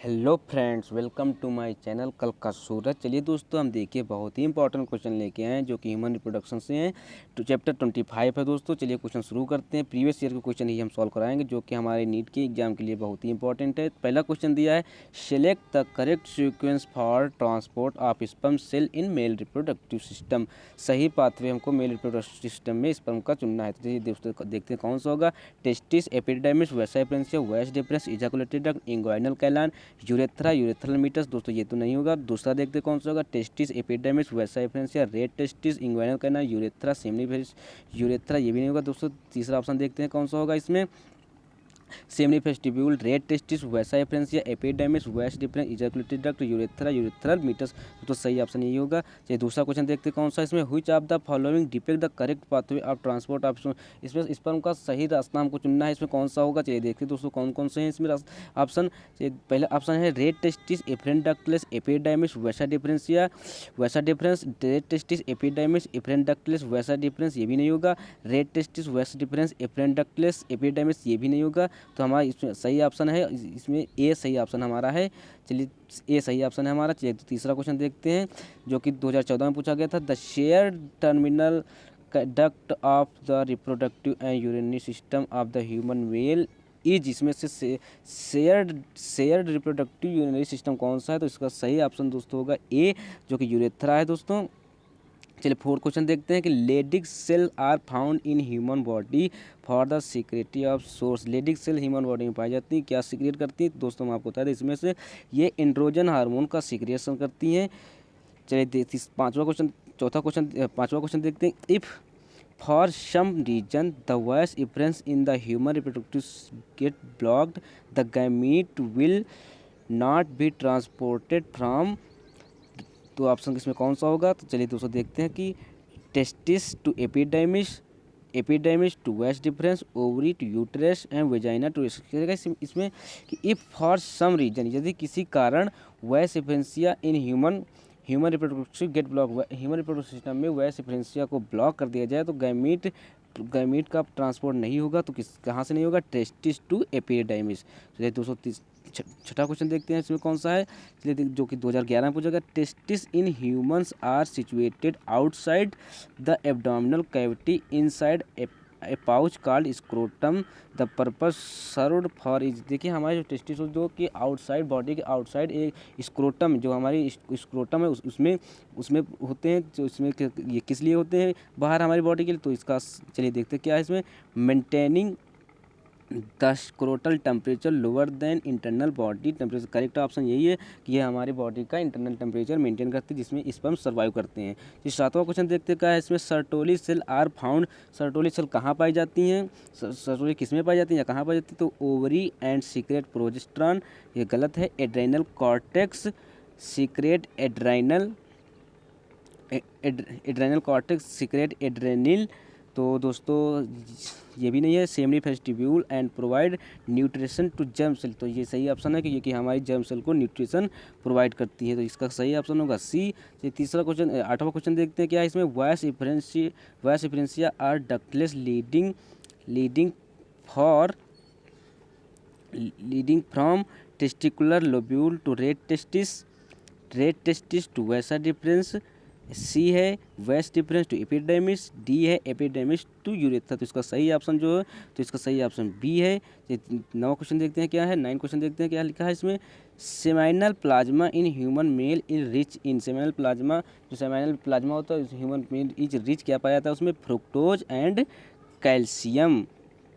Hello friends, welcome to my channel कल का सूरज। चलिए दोस्तों, हम देखिए बहुत ही इंपॉर्टेंट क्वेश्चन लेके आए हैं जो कि ह्यूमन रिप्रोडक्शन से हैं। तो चैप्टर 25 है दोस्तों। चलिए क्वेश्चन शुरू करते हैं। प्रीवियस ईयर के क्वेश्चन ही हम सॉल्व कराएंगे जो कि हमारे नीट के एग्जाम के लिए बहुत ही इंपॉर्टेंट है। पहला क्वेश्चन दिया है, select the correct sequence for transport of sperm cell in male reproductive system. सही पाथवे हमको मेल रिप्रोडक्टिव सिस्टम में स्पर्म का चुनना है। तो चलिए दोस्तों देखते हैं कौन सा होगा। Testis, epididymis, vasa deferentia, vas deferens, ejaculated duct, inguinal कैलान, यूरेथ्रा, यूरेथ्रल मीटस। दोस्तों ये तो नहीं होगा। दूसरा देखते कौन सा होगा। टेस्टिस, एपिडेमिस, वैसा एफरेंसिया, red testis, inguinal canal, urethra, seminiferous urethra, ये भी नहीं होगा दोस्तों। तीसरा ऑप्शन देखते हैं कौन सा होगा इसमें। सेमिनिफेस्टिब्यूल, रेड टेस्टिस, वैसा एफरेंसिया, एपिडेमिस, वैस difference, ejaculated duct, urethra, urethral meatus. तो सही ऑप्शन यही होगा। चलिए दूसरा क्वेश्चन देखते कौन सा इसमें। Which of the following depict the correct pathway of transport of. इसमें स्पर्म का सही रास्ता हमको चुनना है। इसमें कौन सा होगा। चलिए देखते दोस्तों कौन कौन से हैं इसमें ऑप्शन। पहला ऑप्शन है rete testis, efferent ductules, epididymis, vasa deferentia, vasa deferens, rete testis, epididymis, efferent ductules, vasa deferens, ये भी नहीं होगा। Rete testis, vasa deferens, efferent ductules, epididymis, ये भी नहीं होगा। तो हमारा इसमें सही ऑप्शन है, इसमें ए सही ऑप्शन हमारा है। चलिए ए सही ऑप्शन है हमारा। चलिए तो तीसरा क्वेश्चन देखते हैं जो कि 2014 में पूछा गया था। The share terminal duct of the reproductive and urinary system of the human male is. इसमें से शेयर्ड रिप्रोडक्टिव यूरिनरी सिस्टम कौन सा है। तो इसका सही ऑप्शन दोस्तों होगा ए, जो कि यूरेथ्रा है दोस्तों। चलिए फोर्थ क्वेश्चन देखते हैं कि Leydig cell are found in human body for the secretion of source. Leydig cell human body में पाई जाती है, क्या सिक्रिएट करती है दोस्तों। हम आपको बता दें इसमें से ये एंड्रोजन हार्मोन का सिक्रिएशन करती हैं। चलिए पांचवा क्वेश्चन देखते हैं। If for some reason the vas deferens in the human reproductive gate blocked, the gamete will not be transported from. तो ऑप्शन इसमें कौन सा होगा। तो चलिए दोस्तों देखते हैं कि testis to epididymis, epididymis to vas deferens, ovary to uterus and vagina to. इसमें कि इफ़ फॉर सम रीजन, यदि किसी कारण vas deferentia in human reproductive get block, human reproductive system में वैस डिफरेंसिया को ब्लॉक कर दिया जाए तो गैमीट का ट्रांसपोर्ट नहीं होगा। तो कहाँ से नहीं होगा। Testis to epididymis. चलिए 230 छठा क्वेश्चन देखते हैं इसमें कौन सा है। चलिए जो कि 2011 में पूछा गया। Testis in humans are situated outside the abdominal cavity inside a pouch called scrotum, the purpose served for is. देखिए हमारे जो टेस्टिस जो कि आउटसाइड, बॉडी के आउटसाइड एक स्क्रोटम, जो हमारी स्क्रोटम है उसमें होते हैं। जो इसमें ये किस लिए होते हैं बाहर हमारी बॉडी के लिए। तो इसका चलिए देखते हैं क्या है इसमें। Maintaining the scrotal temperature lower than internal body temperature. Correct option यही है कि ये हमारी बॉडी का इंटरनल टेम्परेचर मेंटेन करती है जिसमें स्पर्म सर्वाइव करते हैं। इस सातवां क्वेश्चन देखते हैं क्या है इसमें। Sertoli cell are found. Sertoli cell कहाँ पाई जाती हैं। सर्टोली किस में पाई जाती हैं या कहाँ पाई जाती है। तो ओवरी एंड सीक्रेट प्रोजेस्टेरॉन, ये गलत है। Adrenal cortex, secrete adrenal, adrenal cortex, secrete adrenal. तो दोस्तों ये भी नहीं है। सेमनी फेस्टिब्यूल and provide nutrition to germ cell. तो ये सही ऑप्शन है कि ये कि हमारी जर्म सेल को न्यूट्रिशन प्रोवाइड करती है। तो इसका सही ऑप्शन होगा सी। तीसरा क्वेश्चन, आठवां क्वेश्चन देखते हैं क्या है इसमें। Vas deferentia are ductules leading from testicular lobule to rete testis to vasa deferens. C है vas deferens to epididymis, D है एपिडेमिस टू यूरेथ्रा। तो इसका सही ऑप्शन जो है, तो इसका सही ऑप्शन बी है। नवा क्वेश्चन देखते हैं क्या है। 9 क्वेश्चन देखते हैं क्या लिखा है इसमें। Seminal plasma in human male is rich in. Seminal plasma, जो सेमाइनल प्लाज्मा होता है ह्यूमन मेल इज रिच, क्या पाया जाता है उसमें। Fructose and calcium.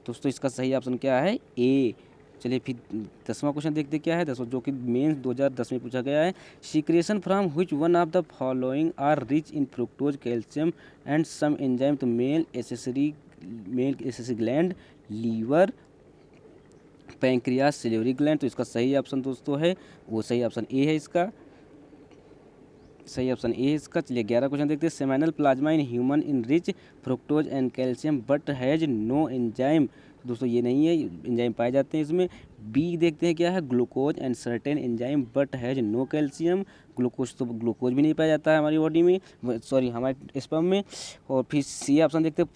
दोस्तों इसका सही ऑप्शन क्या है, ए। चलिए फिर 10वां क्वेश्चन देखते क्या है। 10वां जो कि मेंस 2010 में पूछा गया है। Secretion from which one of the following are rich in fructose, calcium and some enzyme. तो male accessory gland, liver, pancreas, salivary gland. तो इसका सही ऑप्शन दोस्तों है वो सही ऑप्शन ए है इसका। सही ऑप्शन ए इसका। चलिए 11 क्वेश्चन देखते हैं। Seminal plasma in human in rich fructose and calcium but has no enzyme. दोस्तों ये नहीं है, एंजाइम पाए जाते हैं इसमें। बी देखते हैं क्या है। Glucose and certain enzyme but has no calcium. Glucose तो ग्लूकोज भी नहीं पाया जाता है हमारी बॉडी में, सॉरी हमारे स्पर्म में। और फिर सी ऑप्शन देखते हैं।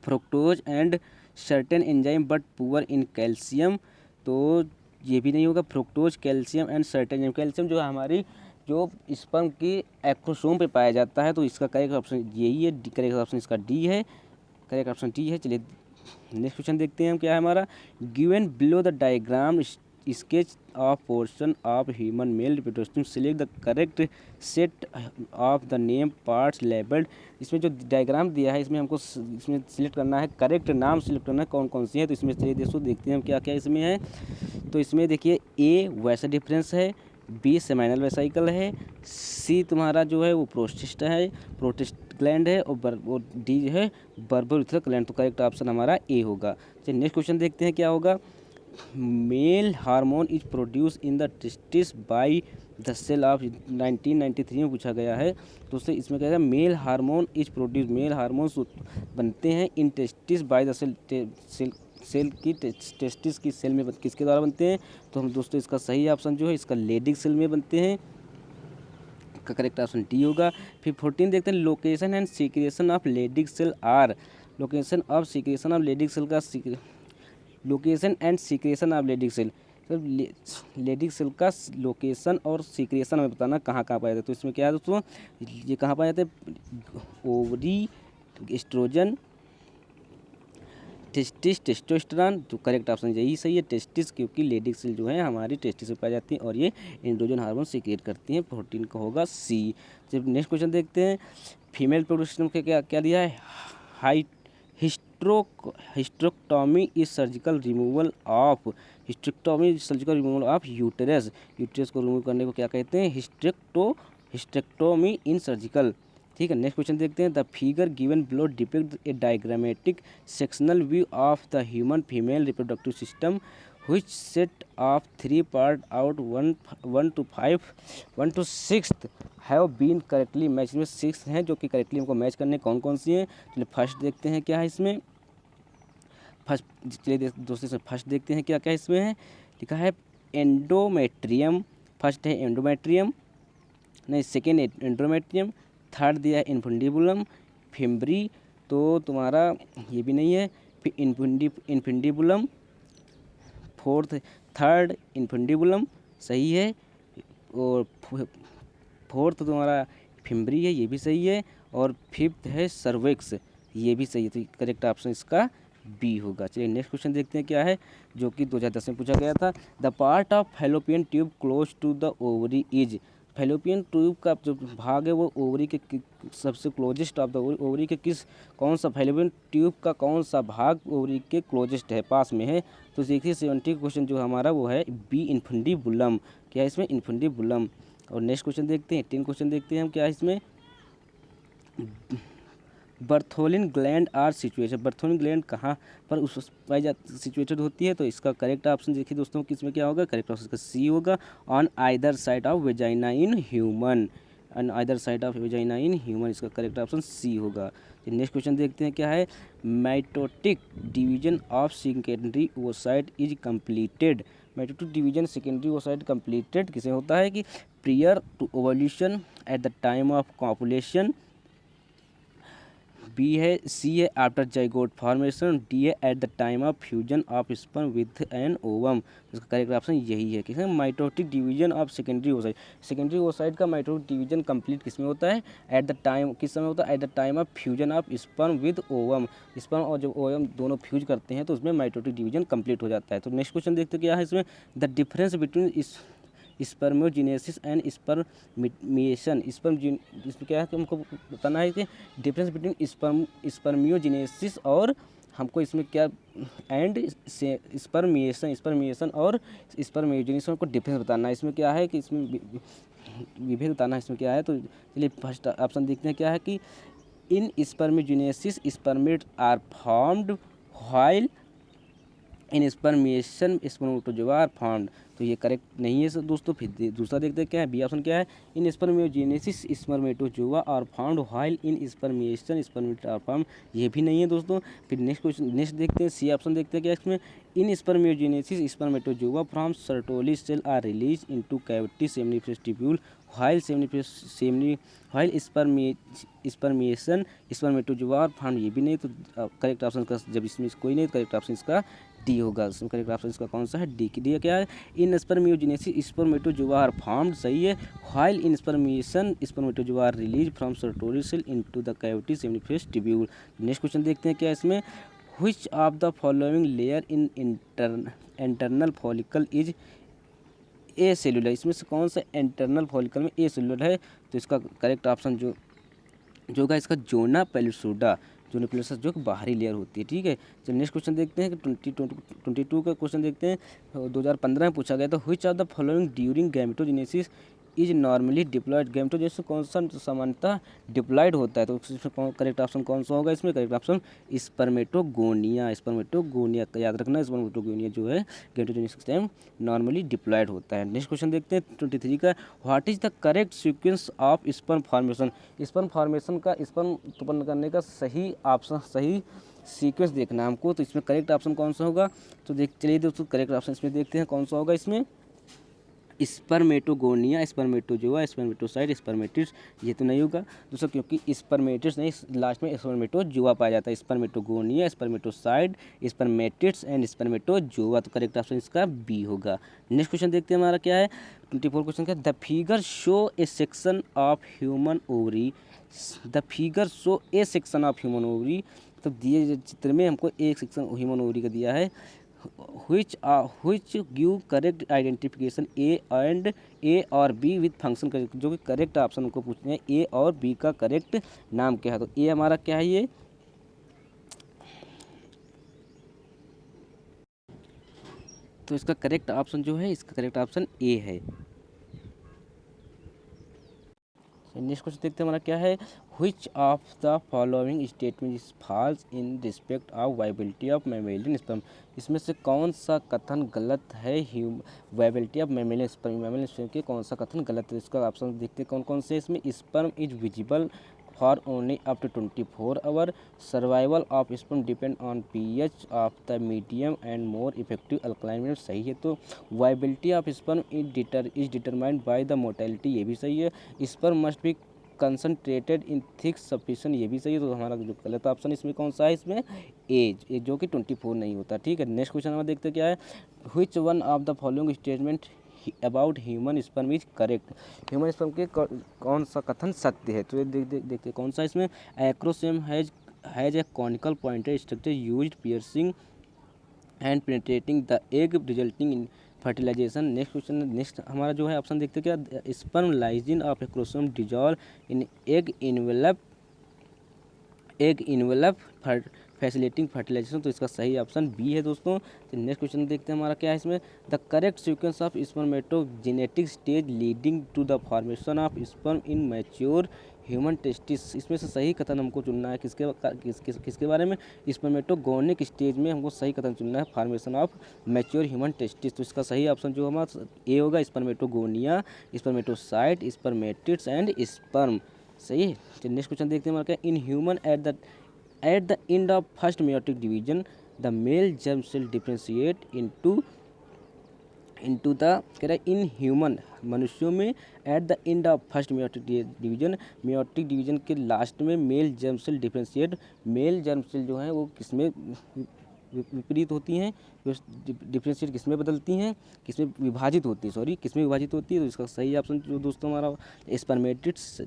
Fructose and certain enzyme but poor in calcium. तो ये भी नहीं होगा। Fructose, calcium and certain enzyme. Calcium जो हमारी जो स्पर्म की एक्रोसोम पे पाया जाता है, तो इसका करेक्ट ऑप्शन यही है, करेक्ट ऑप्शन इसका डी है, करेक्ट ऑप्शन डी है। चलिए नेक्स्ट क्वेश्चन देखते हैं हम क्या है हमारा। Given below the diagram sketch of portion of human male reproduction, select the correct set of the name parts labelled. इसमें जो डायग्राम दिया है, इसमें हमको इसमें सिलेक्ट करना है, करेक्ट नाम सिलेक्ट करना है कौन कौन सी है। तो इसमें चलिए दोस्तों देखते हैं हम क्या क्या इसमें है। तो इसमें देखिए ए वैसा डिफरेंस है, बी सेमाइनल वेसाइकल है, सी तुम्हारा जो है वो प्रोस्टिस्ट है, प्रोटिस्ट ग्लैंड है, और डी जो है बर्बोरिथल ग्लैंड। तो करेक्ट ऑप्शन हमारा ए होगा। चलिए नेक्स्ट क्वेश्चन देखते हैं क्या होगा। Male hormone is produce in the testis by the cell of 1993 में पूछा गया है। तो उससे इसमें क्या है, male hormone is produce, male hormones बनते हैं in testis by the cell की टेस्टिस की सेल में किसके द्वारा बनते हैं। तो हम दोस्तों इसका सही ऑप्शन जो है इसका लेडिक सेल में बनते हैं, का करेक्ट ऑप्शन डी होगा। फिर 14 देखते हैं। Location and secretion of Leydig cell are, location of secretion of Leydig cell का location and secretion of Leydig cell, Leydig cell का लोकेशन और सीक्रेशन हमें बताना कहाँ कहाँ पाया जाता है। तो इसमें क्या है दोस्तों, ये कहाँ पाया जाता है, ओवरी, एस्ट्रोजन, टेस्टिस, टेस्टोस्टेरोन। तो करेक्ट ऑप्शन यही सही है, टेस्टिस, क्योंकि लेडिक सेल जो है हमारी टेस्टिस में पाई जाती है और ये एंड्रोजन हार्मोन सीक्रेट करती हैं। 14 का होगा सी। जब नेक्स्ट क्वेश्चन देखते हैं। फीमेल प्रोडक्शन के क्या क्या दिया है। High hysterectomy is surgical removal of, hysterectomy surgical removal of uterus, uterus को रिमूव करने को क्या कहते हैं, हिस्टेक्टोमी इन सर्जिकल। ठीक है नेक्स्ट क्वेश्चन देखते हैं। The figure given below depict A diagrammatic sectional view of the human female reproductive system which set of 3 part out 1 to 5 1 to 6 have been correctly matched। में 6 हैं जो कि करेक्टली हमको match करने कौन कौन सी हैं। चलिए फर्स्ट देखते हैं क्या है इसमें। फर्स्ट चलिए दोस्तों फर्स्ट देखते हैं क्या क्या इसमें है। लिखा है एंडोमेट्रियम, फर्स्ट है एंडोमेट्रियम, नहीं सेकेंड एंडोमेट्रियम, थर्ड दिया है इन्फुंडिबुलम, फिम्बरी तो तुम्हारा ये भी नहीं है, फिर इन्फुंडिबुलम, थर्ड इन्फुंडिबुलम सही है, और फोर्थ तुम्हारा फिम्बरी है ये भी सही है, और फिफ्थ है सर्विक्स ये भी सही है। तो करेक्ट ऑप्शन इसका बी होगा। चलिए नेक्स्ट क्वेश्चन देखते हैं क्या है, जो कि 2010 में पूछा गया था। The part of fallopian tube close to the ovary is, fallopian tube का जो भाग है वो ओवरी के सबसे क्लोजेस्ट ऑफ द ओवरी के किस, कौन सा फैलोपियन ट्यूब का कौन सा भाग ओवरी के क्लोजेस्ट है, पास में है। तो देखिए 70 क्वेश्चन जो हमारा वो है बी इन्फुंडिबुलम, क्या है इसमें इन्फुंडिबुलम। और नेक्स्ट क्वेश्चन देखते हैं 10 क्वेश्चन देखते हैं हम क्या है इसमें। Bartholin gland are situation, Bartholin gland कहाँ पर उस पाई जाती सिचुएटेड होती है। तो इसका करेक्ट ऑप्शन देखिए दोस्तों किसमें क्या होगा, करेक्ट ऑप्शन इसका सी होगा, on either side of vagina in human, on either side of vagina in human, इसका करेक्ट ऑप्शन सी होगा। नेक्स्ट क्वेश्चन देखते हैं क्या है। Mitotic division of secondary oocyte is completed, mitotic division secondary oocyte completed किसे होता है कि prior to ovulation, at the time of copulation, B है, सी है आफ्टर जाइगोट फॉर्मेशन, डी है at the time of fusion of sperm with an ovum. इसका correct option यही है कि mitotic division of secondary oocyte, secondary oocyte का mitotic division complete किस में होता है, एट द टाइम, किस समय होता है, at the time of fusion of sperm with ovum, sperm और जब ओवम दोनों फ्यूज करते हैं तो उसमें माइटोटिक डिवीजन कंप्लीट हो जाता है। तो नेक्स्ट क्वेश्चन देखते क्या है इसमें। The difference between spermiogenesis and spermiation, इसमें क्या है कि हमको बताना है कि डिफरेंस बिटवीन स्पर्मियोजेनेसिस और हमको इसमें क्या एंड स्पर्मिएशन और स्पर्मियोजेनेसिस को डिफरेंस बताना है। इसमें क्या है कि इसमें विभेद बताना है इसमें क्या है। तो चलिए फर्स्ट ऑप्शन देखते हैं क्या है कि in spermiogenesis spermatids are formed while in spermiation spermatozoa are formed. तो ये करेक्ट नहीं है दोस्तों। फिर दूसरा देखते हैं क्या है, बी ऑप्शन क्या है, in spermiogenesis spermatozoa are found while in spermiation spermatozoa are found, ये भी नहीं है दोस्तों। फिर नेक्स्ट क्वेश्चन नेक्स्ट देखते हैं, सी ऑप्शन देखते हैं क्या इसमें, in spermiogenesis spermatozoa from Sertoli cell are release into cavity seminiferous tubule while spermiation spermatozoa are found, ये भी नहीं। तो करेक्ट ऑप्शन का जब इसमें कोई नहीं, करेक्ट ऑप्शन इसका डी होगा। इसमें करेक्ट ऑप्शन इसका कौन सा है? डी। डी क्या है? In spermiogenesis spermatozoa are formed, सही है। While in spermiation spermatozoa are release from Sertoli cell into the cavity seminiferous tubule. Next question देखते हैं क्या इसमें। Which of the following layer in internal follicle is acellular, इसमें से कौन सा इंटरनल फॉलिकल में ए सेलुलर है? तो इसका करेक्ट ऑप्शन जो होगा इसका जोना पेलुसोडा, जोना पेलुसोडा जो बाहरी लेयर होती है, ठीक है। चलिए नेक्स्ट क्वेश्चन देखते हैं कि 22 का क्वेश्चन देखते हैं। 2015 में पूछा गया था, which of the following during gametogenesis is normally diploid. Gametogenesis कौन सा सामान्यतः डिप्लॉयड होता है? तो इसमें करेक्ट ऑप्शन कौन सा होगा? इसमें करेक्ट ऑप्शन स्पर्मेटोगोनिया, स्पर्मेटोगोनिया का याद रखना। स्पर्मेटोगोनिया जो है गैमेटोजेनेसिस टाइम नॉर्मली डिप्लॉयड होता है। नेक्स्ट क्वेश्चन देखते हैं 23 का, what is the correct sequence of sperm formation. Sperm formation का, स्पर्म उत्पन्न करने का सही ऑप्शन, सही सीक्वेंस देखना है हमको। तो इसमें करेक्ट ऑप्शन कौन सा होगा? तो चलिए दोस्तों करेक्ट ऑप्शन इसमें देखते हैं कौन सा होगा। इसमें स्पर्मेटोगोनिया, स्पर्मेटोजोआ, स्पर्मेटोसाइट, स्पर्मेटिड्स, ये तो नहीं होगा दोस्तों, क्योंकि स्पर्मेटिड्स नहीं, लास्ट में स्पर्मेटोजोआ पाया जाता है। Spermatogonia, spermatocyte, spermatids and spermatozoa, तो करेक्ट ऑप्शन इसका बी होगा। नेक्स्ट क्वेश्चन देखते हैं हमारा क्या है 24 क्वेश्चन का, the figure show A section of human ovary. The figure show A section of human ovary, तो दिए चित्र में हमको एक सेक्शन ह्यूमन ओवरी का दिया है। which give correct identification A और B with function correct, जो कि करेक्ट ऑप्शन को पूछते हैं A और B का करेक्ट नाम क्या है। तो A हमारा क्या है ये, तो इसका करेक्ट ऑप्शन जो है, इसका करेक्ट ऑप्शन A है। नेक्स्ट क्वेश्चन देखते हैं हमारा क्या है, which of the following statement is falls in respect of viability of mammalian sperm. इसमें से कौन सा कथन गलत है वायबिलिटी ऑफ मैमेलियन स्पर्म के, कौन सा कथन गलत है? इसका ऑप्शन देखते हैं कौन कौन से। इसमें sperm is visible for only up to 24 hour, survival of sperm depend on pH of the medium and more effective alkaline, सही है। तो viability of sperm is determined by the mortality, ये भी सही है। Sperm must be concentrated in thick sufficient, ये भी सही है। तो हमारा जो गलत ऑप्शन इसमें कौन सा है, इसमें एज, जो कि 24 नहीं होता, ठीक है। नेक्स्ट क्वेश्चन हम देखते क्या है, which one of the following statement about human sperm is correct. Human sperm के कौन सा कथन सत्य है? तो देखते कौन सा इसमें, acrosome has a conical pointed structure used piercing and penetrating the egg resulting in fertilisation. Next question, next हमारा जो है ऑप्शन देखते क्या, sperm lysin of acrosome dissolve in egg envelope facilitating fertilisation, तो इसका सही ऑप्शन बी है दोस्तों। तो नेक्स्ट क्वेश्चन देखते हैं हमारा क्या है इसमें, the correct sequence of spermatogenetic stage leading to the formation of sperm in mature human testis. इसमें से सही कथन हमको चुनना है किसके बारे में, स्पर्मेटोगोनिक स्टेज में हमको सही कथन चुनना है, formation of mature human testis. तो इसका सही ऑप्शन जो हमारा ए होगा, spermatogonia, spermatocyte, spermatids and sperm, सही है। तो नेक्स्ट क्वेश्चन देखते हैं हमारा क्या, in human at the end of first meiotic division the male germ cell differentiate into the, कह रहा है इन ह्यूमन, मनुष्यों में at the end of first meiotic division के लास्ट में male germ cell differentiate, male germ cell जो है वो किसमें विपरीत होती हैं, डिफ्रेंशिएट किसमें बदलती हैं, किसमें विभाजित होती है, सॉरी किसमें विभाजित होती है। तो इसका सही ऑप्शन जो दोस्तों हमारा स्पर्मेटिड्स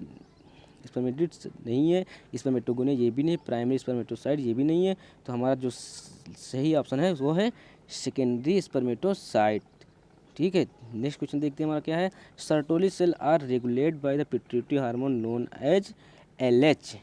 नहीं है, स्पर्मेटोगोनिया ये भी नहीं, प्राइमरी स्पर्मेटोसाइट ये भी नहीं है। तो हमारा जो सही ऑप्शन है वो है सेकेंडरी स्पर्मेटोसाइट, ठीक है। नेक्स्ट क्वेश्चन देखते हैं हमारा क्या है, Sertoli cell are regulate by the pituitary hormone known as LH,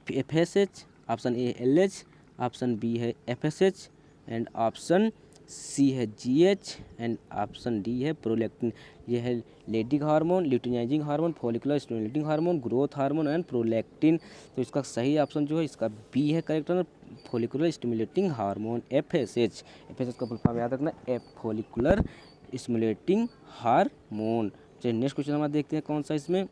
FSH, option A LH, option B है FSH एंड ऑप्शन सी है GH एंड ऑप्शन डी है प्रोलैक्टिन। ये है Leydig hormone, luteinising hormone, follicular stimulating hormone, growth hormone and prolactin. तो इसका सही option जो है इसका बी है correct answer, follicular stimulating hormone FSH। FSH का फुल फॉर्म याद रखना, फॉलिकुलर स्टिमुलेटिंग हार्मोन। चलिए नेक्स्ट क्वेश्चन हमारा देखते हैं कौन सा इसमें,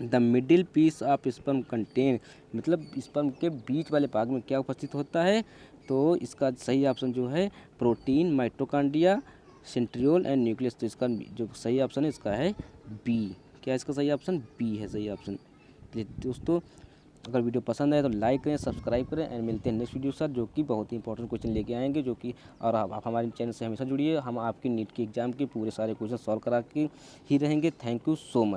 the middle piece of sperm contain, मतलब स्पर्म के बीच वाले भाग में क्या उपस्थित होता है। तो इसका सही ऑप्शन जो है protein, mitochondria, centriole and nucleus. तो इसका जो सही ऑप्शन है इसका है बी। क्या इसका सही ऑप्शन बी है सही ऑप्शन। दोस्तों अगर वीडियो पसंद आए तो लाइक करें, सब्सक्राइब करें एंड मिलते हैं नेक्स्ट वीडियो के साथ, जो कि बहुत ही इंपॉर्टेंट क्वेश्चन लेके आएंगे, जो कि और आप हमारे चैनल से हमेशा जुड़िए, हम आपकी नीट की एग्जाम के पूरे सारे क्वेश्चन सॉल्व करा के ही रहेंगे। Thank you so much.